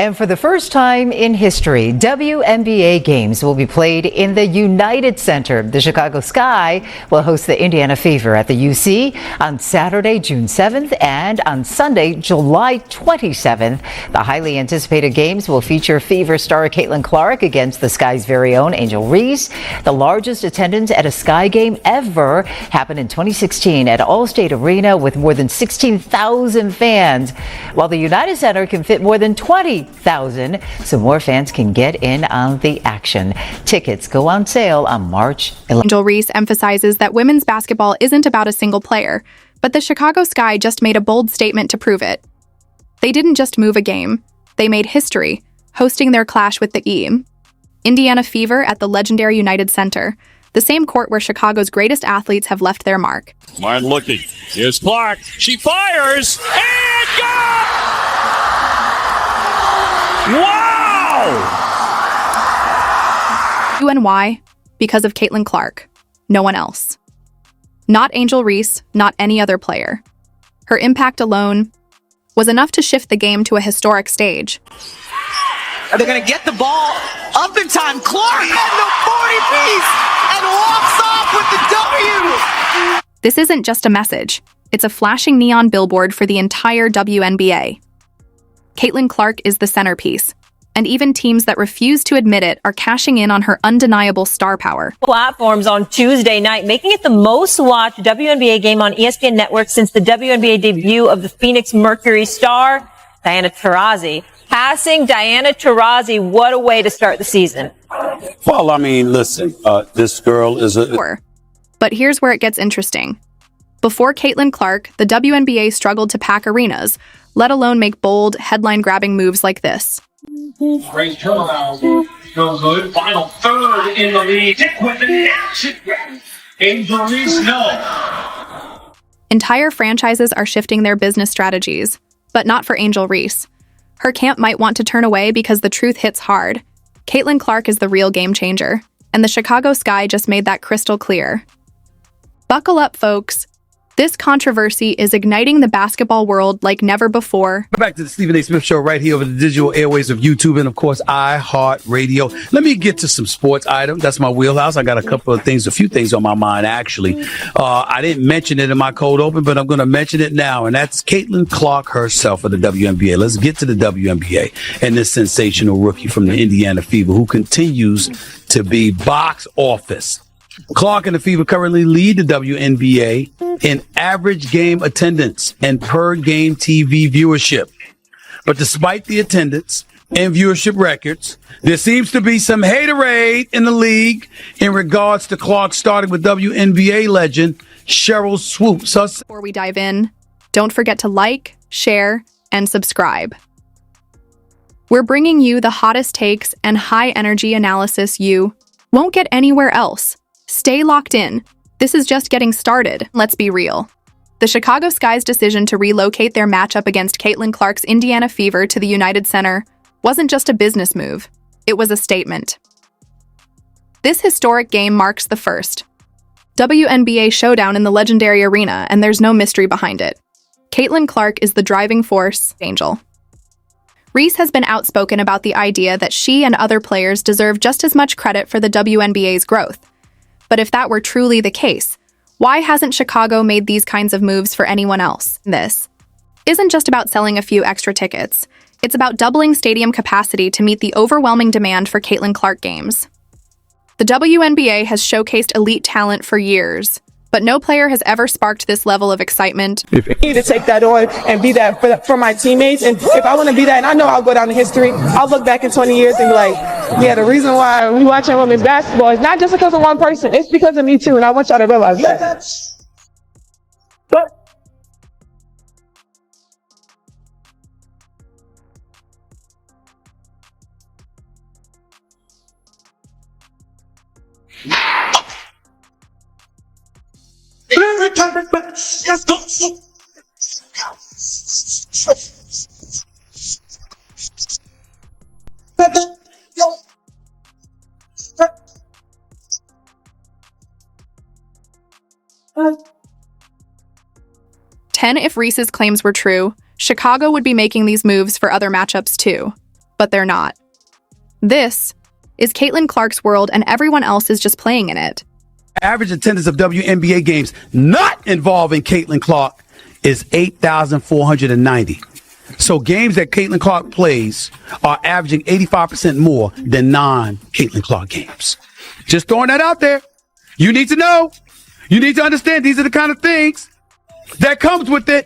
And for the first time in history, WNBA games will be played in the United Center. The ChicagoSky will host the Indiana Fever at the UC on Saturday, June 7th, and on Sunday, July 27th. The highly anticipated games will feature Fever star CaitlinClark against the Sky's very own Angel Reese. The largest attendance at a Sky game ever happened in 2016 at Allstate Arena with more than 16,000 fans, while the United Center can fit more than 20,000, so more fans can get in on the action. Tickets go on sale on March 11th. Angel Reese emphasizes that women's basketball isn't about a single player, but the ChicagoSky just made a bold statement to prove it. They didn't just move a game, they made history, hosting their clash with the Indiana Fever at the legendary United Center, the same court where Chicago's greatest athletes have left their mark. Martin looking. Here's Clark. She fires and goes! Wow! And why? Because of CaitlinClark. No one else. Not Angel Reese, not any other player. Her impact alone was enough to shift the game to a historic stage. They're going to get the ball up in time. Clark and the 40-piece and walks off with the W. This isn't just a message. It's a flashing neon billboard for the entire WNBA. CaitlinClark is the centerpiece, and even teams that refuse to admit it are cashing in on her undeniable star power. Platforms on Tuesday night, making it the most watched WNBA game on ESPN Network since the WNBA debut of the Phoenix Mercury star, Diana Taurasi. Passing Diana Taurasi, what a way to start the season. Well, I mean, listen, this girl is a... But here's where it gets interesting. Before CaitlinClark, the WNBA struggled to pack arenas, let alone make bold, headline-grabbing moves like this. Great turnaround. No good. Final third in the league. Dick with the action. Angel Reese, no. Entire franchises are shifting their business strategies, but not for Angel Reese. Her camp might want to turn away because the truth hits hard. CaitlinClark is the real game changer, and the ChicagoSky just made that crystal clear. Buckle up, folks. This controversy is igniting the basketball world like never before. Back to the Stephen A. Smith Show right here over the digital airways of YouTube and, of course, iHeartRadio. Let me get to some sports items. That's my wheelhouse. I got a few things on my mind, actually. I didn't mention it in my cold open, but I'm going to mention it now, and that's CaitlinClark herself of the WNBA. Let's get to the WNBA and this sensational rookie from the Indiana Fever who continues to be box office. Clark and the Fever currently lead the WNBA in average game attendance and per game TV viewership. But despite the attendance and viewership records, there seems to be some haterade in the league in regards to Clark starting with WNBA legend Cheryl Swoops. Before we dive in, don't forget to like, share, and subscribe. We're bringing you the hottest takes and high-energy analysis you won't get anywhere else. Stay locked in. This is just getting started. Let's be real. The ChicagoSky's decision to relocate their matchup against CaitlinClark's Indiana Fever to the United Center wasn't just a business move. It was a statement. This historic game marks the first WNBA showdown in the legendary arena, and there's no mystery behind it. CaitlinClark is the driving force, Angel. Reese has been outspoken about the idea that she and other players deserve just as much credit for the WNBA's growth. But if that were truly the case, why hasn't Chicago made these kinds of moves for anyone else? This isn't just about selling a few extra tickets. It's about doubling stadium capacity to meet the overwhelming demand for CaitlinClark games. The WNBA has showcased elite talent for years, but no player has ever sparked this level of excitement. I need to take that on and be that for my teammates. And if I want to be that, and I know I'll go down in history, I'll look back in 20 years and be like, yeah, the reason why we watching women's basketball is not just because of one person. It's because of me too. And I want y'all to realize that. If Reese's claims were true, Chicago would be making these moves for other matchups too. but they're not. This is CaitlinClark's world, and everyone else is just playing in it. Average attendance of WNBA games not involving CaitlinClark is 8,490. So games that CaitlinClark plays are averaging 85% more than non-CaitlinClark games. Just throwing that out there. You need to know. You need to understand these are the kind of things that comes with it.